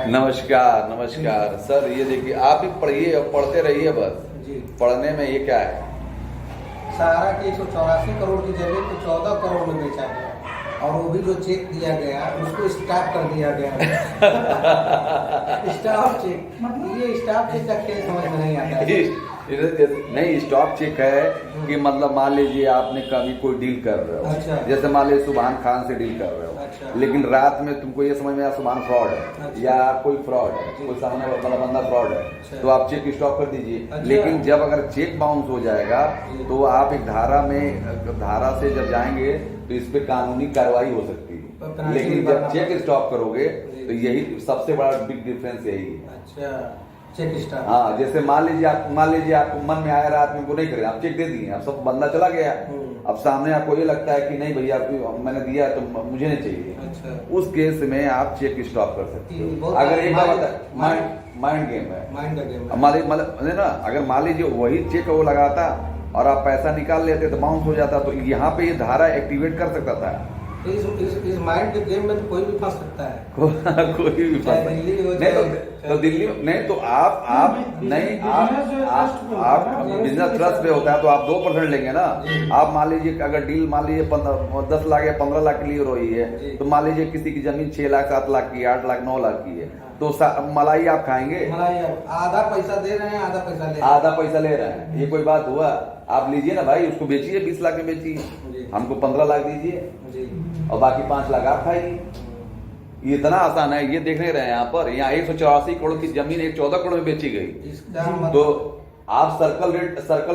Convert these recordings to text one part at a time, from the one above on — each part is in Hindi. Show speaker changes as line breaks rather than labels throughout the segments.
नमस्कार नमस्कार सर, ये देखिए आप भी पढ़िए और पढ़ते रहिए बस
जी।
पढ़ने में ये क्या है।
सहारा की 184 करोड़ की जगह को 14 करोड़ में बेचा गया और वो भी जो चेक दिया गया उसको स्टॉप कर दिया गया। स्टॉप चेक, ये स्टॉप चेक का खेल समझ में नहीं आता है।
नहीं, स्टॉप चेक है कि मतलब मान लीजिए आपने कभी कोई डील कर रहे हो।
अच्छा।
जैसे मान लीजिए सुभान खान से डील कर रहे हो।
अच्छा।
लेकिन रात में तुमको ये समझ में आया सुभान फ्रॉड है।
अच्छा।
या कोई फ्रॉड है,
जी।
कोई सामने वाला बंदा फ्रॉड है।
अच्छा।
तो आप चेक स्टॉप कर दीजिए।
अच्छा।
लेकिन जब अगर चेक बाउंस हो जाएगा
जी।
तो आप एक धारा से जब जाएंगे तो इस पे कानूनी कार्रवाई हो सकती है। लेकिन जब चेक स्टॉप करोगे तो यही सबसे बड़ा बिग डिफरेंस यही है।
अच्छा, चेक स्टॉप।
हाँ, जैसे मान लीजिए आपको मन में आया रात में को नहीं करे, आप चेक दे दिए, आप सब बंदा चला गया। अब सामने आपको ये लगता है कि नहीं भैया मैंने दिया तो मुझे नहीं चाहिए।
अच्छा।
उस केस में आप चेक स्टॉप कर सकते हो। अगर एक माइंड गेम है,
माइंड का गेम है।
मतलब ना, अगर मान लीजिए वही चेक वो लगाता और आप पैसा निकाल लेते तो बाउंस हो जाता, तो यहाँ पे ये धारा एक्टिवेट कर सकता था।
इस माइंड के गेम में तो कोई भी फंस सकता है।
कोई भी फंस सकता है। नहीं तो दिल्ली नहीं तो आप बिजनेस ट्रस्ट पे होता है तो आप 2% लेंगे ना। आप मान लीजिए अगर डील मान लीजिए 10 लाख या 15 लाख क्लियर हो रही है तो मान लीजिए किसी की जमीन 6 लाख 7 लाख की, 8 लाख 9 लाख की है, तो मलाई आप खाएंगे।
मलाई आधा पैसा दे रहे हैं, आधा पैसा ले रहे हैं।
ये कोई बात हुआ? आप लीजिए ना भाई, उसको बेचिए, 20 लाख में बेचिए, हमको 15 लाख दीजिए और बाकी 5 लाख आप खाइए। ये इतना आसान है। ये देख नहीं रहे हैं यहाँ पर, यहाँ 184 करोड़ की जमीन 14 करोड़ में बेची गई। तो आप सर्कल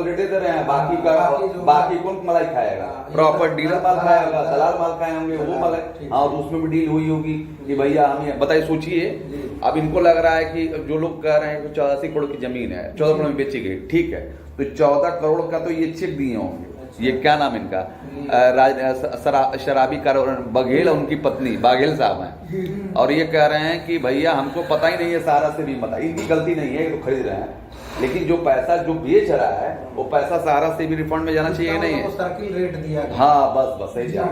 रेट दे रहे हैं, बाकी कौन मलाई खाएगा? प्रॉपर डीलर माल खाएगा, दलाल माल खाए होंगे, वो मलाई। हाँ, तो उसमें भी डील हुई होगी कि भैया हमें बताइए। सोचिए, अब इनको लग रहा है कि जो लोग कह रहे हैं कि 84 करोड़ की जमीन है, 14 करोड़ में बेची गई, ठीक है, तो 14 करोड़ का तो ये चेक दिए होंगे। ये क्या नाम इनका, शराबी बघेल, उनकी पत्नी बाघेल साहब हैं, और ये कह रहे हैं कि भैया हमको पता ही नहीं है, सहारा से भी मत, इनकी गलती नहीं है, ये तो खरीद रहे हैं। लेकिन जो पैसा जो बेच रहा है वो पैसा सहारा से भी रिफंड में जाना चाहिए नहीं है।
सर्किल रेट दिया।
हाँ, बस सही जा।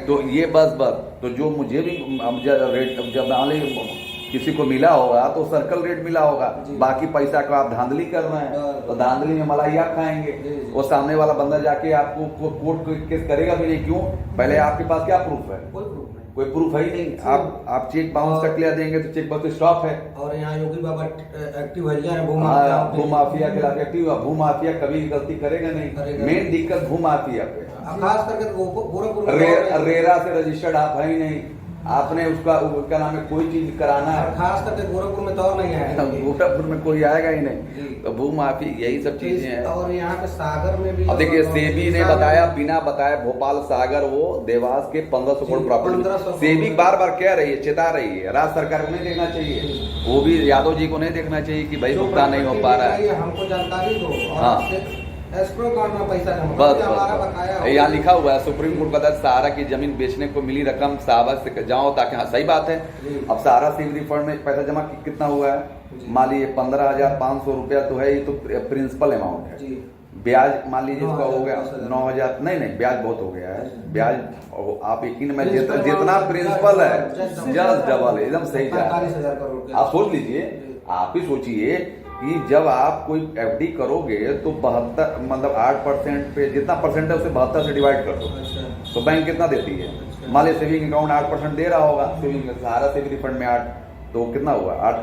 तो ये बस तो जो मुझे भी रेट जब किसी को मिला होगा तो सर्कल रेट मिला होगा, बाकी पैसा को आप धांधली कर रहे हैं तो धांधली में मलाई आप खाएंगे। वो सामने वाला बंदा जाके आपको कोर्ट केस करेगा भी नहीं। क्यों? पहले आपके पास क्या प्रूफ है? कोई प्रूफ है ही नहीं। आप चेक बाउंस का क्लियर देंगे तो चेक बस स्टॉप है।
और यहाँ योगी बाबा एक्टिव है,
भूमाफिया के खिलाफ एक्टिव है। भूमाफिया कभी गलती करेगा नहीं। मेन दिक्कत भूमाफिया पे,
खास करके
रेरा से रजिस्टर्ड आप है ही नहीं। आपने उसका क्या नाम है, कोई चीज कराना है,
खास करके गोरखपुर में तो और नहीं आएगा।
गोरखपुर में कोई आएगा ही नहीं। तो भूमाफी यही सब चीजें हैं।
और यहाँ पे सागर में भी,
अब देखिए, सेबी ने बताया, बिना बताए भोपाल सागर वो देवास के 1500 करोड़ प्रॉपर्टी। सेबी बार बार कह रही है, चेता रही है, राज्य सरकार को नहीं देखना चाहिए, वो भी यादव जी को नहीं देखना चाहिए कि भाई भुगतान नहीं हो पा रहा है,
हमको जानकारी दो।
हाँ,
एस्क्रो अकाउंट में पैसा जमा,
बस यहाँ लिखा हुआ है, सुप्रीम कोर्ट का सहारा की जमीन बेचने को मिली रकम साहबा से जाओ ताकि। हाँ, सही बात है। अब सहारा से रिफंड में पैसा जमा कितना हुआ है? मान लीजिए 15,500 रुपया तो है, ये तो प्रिंसिपल अमाउंट है। ब्याज मान लीजिए इसका हो गया 9,000। नहीं, ब्याज बहुत हो गया है। ब्याज आप यकीन में जितना प्रिंसिपल है जस्ट डबल, एकदम सही जा। आप सोच लीजिए, आप ही सोचिए कि जब आप कोई एफडी करोगे तो 72 मतलब 8% पे जितना परसेंट है उसे 72 से डिवाइड कर दो। तो बैंक कितना देती है? मान लीजिए सेविंग अकाउंट 8% दे रहा होगा, सेविंग सहारा से भी रिफंड में 8, तो कितना हुआ? 8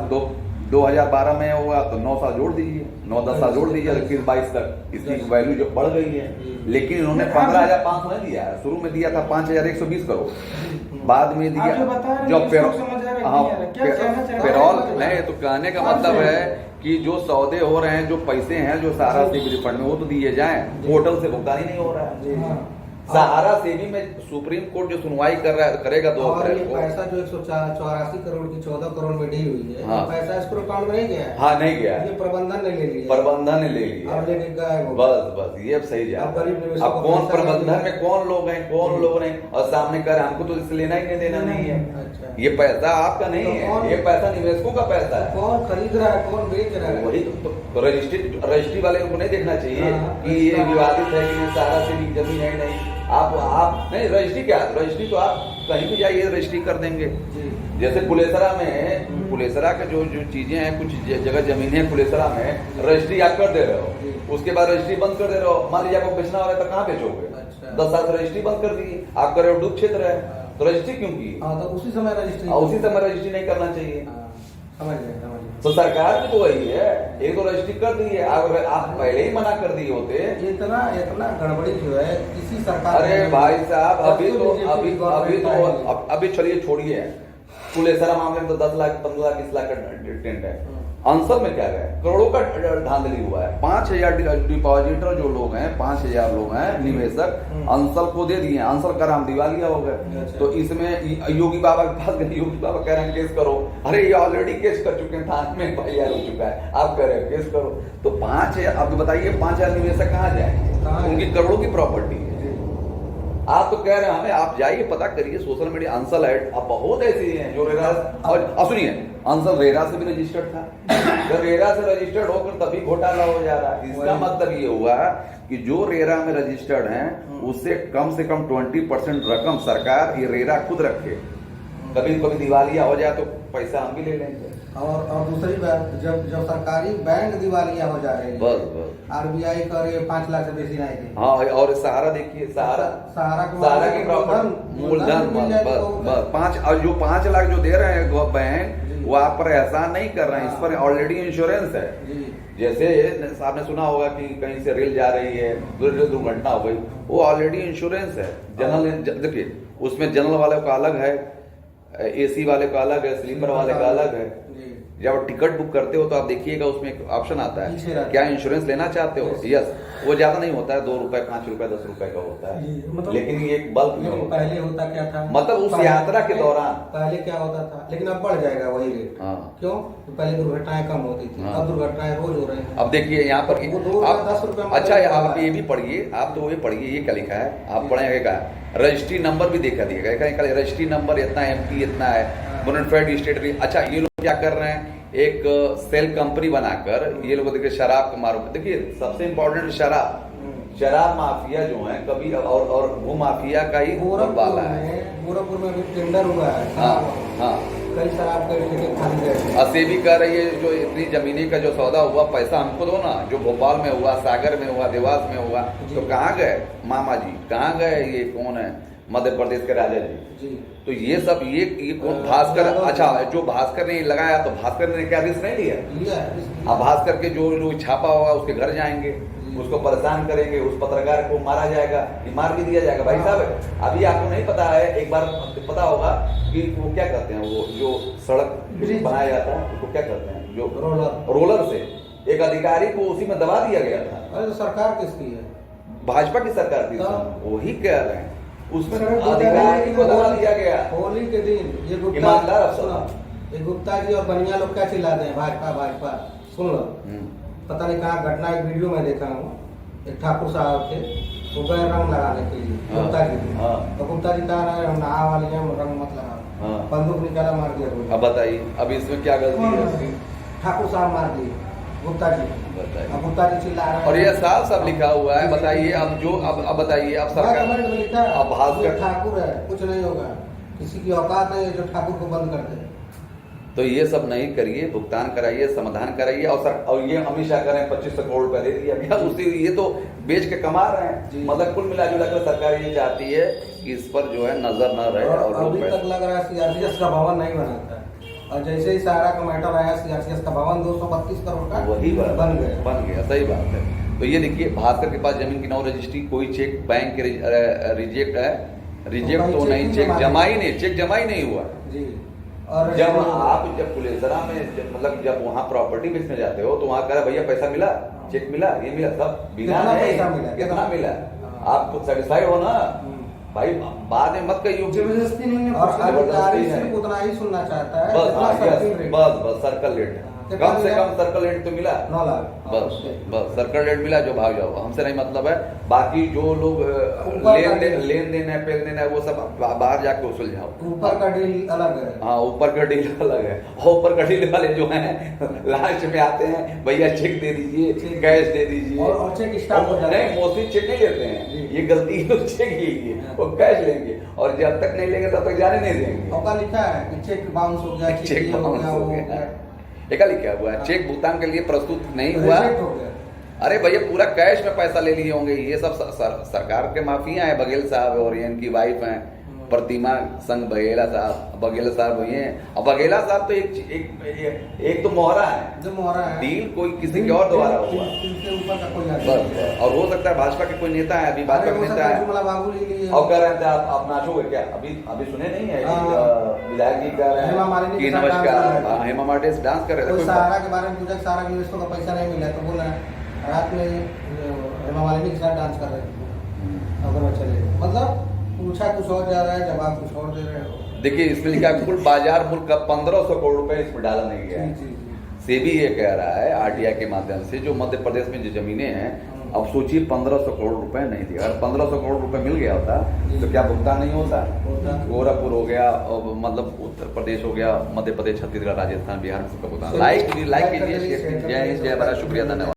तो 2012 में होगा तो 9 साल जोड़ दीजिए, 9-10 साल जोड़ दीजिए, 21-22 तक इसकी वैल्यू जो बढ़ गई है। लेकिन इन्होंने 15,500 नहीं दिया है, शुरू में दिया था 5,120 करोड़, बाद में दिया जो पेरोल नहीं। तो कहने का मतलब है कि जो सौदे हो रहे हैं, जो पैसे हैं जो सहारा से रिफंड में, वो तो दिए जाएं, पोर्टल से भुगतान ही नहीं हो रहा है। सहारा सेवी में सुप्रीम कोर्ट जो सुनवाई कर रहा है करेगा 2
और
अप्रैल
ये
को।
पैसा जो 184 करोड़ की 14 करोड़ में डी हुई है,
हाँ।
ये पैसा इसको अकाउंट में नहीं गया है।
हाँ नहीं गया
ये प्रबंधन ने ले लिया,
प्रबंधन ने ले लिया।
अब लेके गए वो।
बस ये अब सही जा
अब गरीब निवेशकों
अब
को
कौन
पैसा
प्रबंधन
नहीं
में कौन लोग हैं कौन लोग नहीं, और सामने कर हमको तो इससे लेना ही नहीं देना नहीं है।
अच्छा।
ये पैसा आपका नहीं
तो
है,
कौन-
ये पैसा निवेशकों का पैसा है।
कौन खरीद रहा है, कौन बेच रहा है?
वही तो रजिस्ट्री वाले को नहीं देखना चाहिए
हाँ,
कि ये विवादित है कि ये सारा से भी जमीन है नहीं। आप नहीं रजिस्ट्री क्या, रजिस्ट्री तो आप कहीं भी जाइए रजिस्ट्री कर देंगे।
जी।
जैसे पुलेसरा में पुलेसरा के जो जो चीजें हैं, कुछ जगह जमीनें हैं पुलेसरा में, रजिस्ट्री आप कर दे रहे हो, उसके बाद रजिस्ट्री बंद कर दे रहे हो। मान लीजिए आपको बेचना हो रहा है तो कहाँ बेचोगे?
अच्छा।
10 साल से रजिस्ट्री बंद कर दी, आप कर रहे हो डूब क्षेत्र है, तो रजिस्ट्री क्यों की?
हाँ, तो उसी समय रजिस्ट्री।
उसी समय रजिस्ट्री नहीं करना चाहिए।
हाँ, समझ गए।
तो सरकार भी तो वही है, एक तो रजिस्ट्री कर दी है, अगर आप पहले ही मना कर दिए होते।
इतना गड़बड़ी जो है किसी सरकार।
अरे भाई साहब अभी तो
गवर्नमेंट
अभी चलिए छोड़िए, पुलेसरा मामले में तो 10 लाख 15 लाख 20 लाख का टेंट है। अंसल में क्या है, करोड़ों का धांधली हुआ है। 5000 डिपॉजिटर जो लोग हैं, 5000 लोग हैं निवेशक, अंसल को दे दिए, अंसल का नाम दिवालिया हो गए।
अच्छा।
तो इसमें योगी बाबा के पास गए, योगी बाबा कह रहे हैं केस करो। अरे ये ऑलरेडी केस कर चुके हैं, थाने में FIR हो चुका है, आप कह रहे हो केस करो। तो 5000, अब बताइए 5000 निवेशक कहाँ जाएंगे? उनकी करोड़ों की प्रॉपर्टी है। आप तो कह रहे हैं हमें, आप जाइए पता करिए सोशल मीडिया, अंसल ऐड अब बहुत ऐसी हैं जो रेरा, और सुनिए अंसल रेरा से भी रजिस्टर्ड था, जब रेरा से रजिस्टर्ड होकर तभी घोटाला हो जा रहा है। इसका मतलब ये हुआ कि जो रेरा में रजिस्टर्ड हैं उससे कम से कम 20% रकम सरकार ये रेरा खुद रखे, कभी दिवालिया हो जाए तो पैसा हम भी ले लेंगे।
और दूसरी बात, जब सरकारी बैंक दिवालिया हो जा रहे हैं,
बस
RBI करे 5 लाख से बेसी नहीं थी।
हाँ, और सहारा देखिए, सहारा की प्रॉपर्टी मूलधन बस 5, और जो 5 लाख जो दे रहे हैं बैंक, वो आप पर एहसान नहीं कर रहे हैं, इस पर ऑलरेडी इंश्योरेंस है। जैसे आपने सुना होगा कि कहीं से रेल जा रही है, दुर्घटना हो गई, वो ऑलरेडी इंश्योरेंस है। जनरल देखिए उसमें जनरल वाले का अलग है, AC वाले का अलग है, स्लीपर वाले का अलग है। जब टिकट बुक करते हो तो आप देखिएगा उसमें एक ऑप्शन आता है, क्या इंश्योरेंस लेना चाहते हो? यस, वो ज्यादा नहीं होता है, 2 रुपए 5 रुपए 10 रुपए का होता है,
मतलब
लेकिन ये एक बल्क में होता है।
पहले होता क्या था,
मतलब उस यात्रा के दौरान
पहले क्या होता था, लेकिन अब बढ़ जाएगा वही रेट।
हाँ।
क्यों? पहले दुर्घटनाएं कम होती थी, अब दुर्घटनाएं रोज हो रही हैं।
अब देखिए यहाँ पर
वो 2 रुपए 10 रुपए।
अच्छा आप ये भी पढ़िए, आप तो ये पढ़िए, ये क्या लिखा है आप पढ़ेगा, रजिस्ट्री नंबर भी देखा दिएगा, रजिस्ट्री नंबर इतना MP इतना है, बोनाफाइड स्टेट। अच्छा ये लोग क्या कर रहे हैं, एक सेल कंपनी बनाकर ये लोग देखिए शराब का मारो, देखिए सबसे इम्पोर्टेंट शराब माफिया जो है कभी, और भू माफिया का ही वाला है।
गोरखपुर में भी टेंडर हुआ है।
हाँ,
कई शराब के ठेके खाली गए।
असेबी कह रही है जो इतनी जमीनी का जो सौदा हुआ, पैसा हमको दो ना, जो भोपाल में हुआ, सागर में हुआ, देवास में हुआ, तो कहाँ गए मामा जी, कहाँ गए? ये कौन है? मध्य प्रदेश के राजा जी। तो ये सब ये कौन? भास्कर। अच्छा, जो भास्कर ने लगाया तो भास्कर ने क्या रिस्क नहीं लिया? अब भास्कर के जो छापा होगा उसके घर जाएंगे, उसको परेशान करेंगे, उस पत्रकार को मारा जाएगा, मार भी दिया जाएगा। भाई साहब अभी आपको नहीं पता है, एक बार पता होगा कि वो क्या करते हैं, वो जो सड़क बनाया जाता है उसको क्या करते हैं, जो रोलर से एक अधिकारी को उसी में दबा दिया गया था।
अरे तो सरकार किसकी है?
भाजपा की सरकार थी, वही कह रहे हैं, उसमें अधिकारी को दबा दिया गया।
होली के दिन ये
ईमानदार अफसर,
ये गुप्ता जी और बनिया लोग क्या चिल्लाते हैं, भाजपा। सुन लो, पता नहीं कहाँ घटना, एक वीडियो में देखा हूँ, एक ठाकुर साहब थे, वो गए रंग लगाने के लिए गुप्ता जी को। तो गुप्ता जी कह रहे हैं नहा वाली रंग मत लगा, बंदूक निकाला, मार दिया।
अब बताइए अब इसमें क्या गलती है?
ठाकुर साहब मार दिए गुप्ता जी, अब गुप्ता जी चिल्ला रहे हैं।
और ये साफ सब लिखा हुआ है, बताइए अब जो अब बताइए अब सरकार
लिखा है,
अब भास्कर
ठाकुर है, कुछ नहीं होगा, किसी की औकात नहीं है जो ठाकुर को बंद कर दे।
तो ये सब नहीं करिए, भुगतान कराइए, समाधान कराइए। और ये अमित शाह करें 2500 करोड़ रुपए दे दिया गया, उससे ये तो बेच के कमा रहे हैं। मतलब कुल मिला जुला कर सरकार ये चाहती है कि इस पर जो है नजर न रहे। और
अभी तक लग रहा है CRCS का भवन नहीं बनाता है, और जैसे ही सहारा का मैटर आया CRCS का भवन 232 करोड़ का
वही
बन गया।
सही बात है। तो ये देखिए भास्कर के पास जमीन की नौ रजिस्ट्री, कोई चेक बैंक के रिजेक्ट है, रिजेक्ट तो नहीं, चेक जमा ही नहीं हुआ
जी। और
जब पुलेसरा में जब वहाँ प्रॉपर्टी बेचने जाते हो तो वहाँ कह रहा भैया पैसा मिला, चेक मिला, ये मिला, सब बिना
कितना
मिला, आप खुद सेटिस्फाइड हो ना भाई, बाद में मत कहियो।
जबरदस्ती नहीं है,
और अधिकारी
जबरदस्ती है।
सिर्फ उतना ही सुनना चाहता है
बस
जितना
हाँ,
सर्किल
यस,
रेट।
बस सर्कल रेट,
कितना
कम से
मिला?
कम सर्कल रेट तो मिला,
9 लाख।
बस बस सर्कल रेट मिला, जो भाग जाओ, हमसे नहीं मतलब है। बाकी जो लोग
ऊपर का
लेन देन है, पेल देन है, वो सब बाहर जाके उछल जाओ।
ऊपर का डील अलग है।
हाँ, ऊपर का डील अलग है, और ऊपर का डील वाले जो हैं लास्ट में आते हैं, भैया चेक दे दीजिए, कैश दे दीजिए,
और चेक स्टाम्प हो जाता है।
नहीं, मोस्टली चेक नहीं लेते हैं, ये गलती है, चेक ही वो कैश लेंगे, और जब तक नहीं लेंगे तब तक जाने नहीं देंगे।
और का लिखा है कि चेक बाउंस हो गया,
चेक
ये
बाउंस हो
वो
गया। एका लिखा हुआ है, चेक भुगतान के लिए प्रस्तुत नहीं हुआ।
रिजेक्ट हो गया।
अरे भैया पूरा कैश में पैसा ले लिए होंगे, ये सब सरकार के माफिया है। बघेल साहब और ये इनकी वाइफ हैं प्रतिमा संघ बघेला साहब, बघेला साहब वही हैं। और बघेला साहब तो एक तो मोहरा है,
जो मोहरा है,
डील कोई किसी के और द्वारा हुआ,
इनके ऊपर का कोई
बस। और हो सकता है भाजपा के कोई नेता है, अभी भाजपा के नेता है,
जुमला बाबू ले लिए।
और कह रहे थे आप नाचोगे क्या? अभी सुने नहीं है, विधायक जी कह रहे
हेमा मालिनी
हैं
के
कि
साथ डांस कर रहे
नमस्कार,
थे।
हेमा मालिनी डांस कर रहे
कोई
थे।
सहारा के बारे में पूछा, सहारा के दोस्तों का पैसा नहीं मिला तो बोला रात में हेमा मालिनी के साथ डांस कर रहे थे, अगर वो चले, मतलब पूछा कुछ और जा रहा है, जवाब कुछ और दे रहे हो।
देखिए, इसमें लिखा है कुल बाजार मूल्य का 1500 करोड़ रुपए इसमें डाला नहीं गया है। सेबी ये कह रहा है आरटीआई के माध्यम से, जो मध्य प्रदेश में जो जमीनें हैं, अब सोचिए 1500 करोड़ रुपए नहीं दिया। अगर 1500 करोड़ रुपए मिल गया होता तो क्या भुगतान नहीं होता? गोरखपुर हो गया, और मतलब उत्तर प्रदेश हो गया, मध्य प्रदेश, छत्तीसगढ़, राजस्थान, बिहार में सबका भुगतान। लाइक कीजिए, जय हिंद, जय भारत, शुक्रिया, धन्यवाद।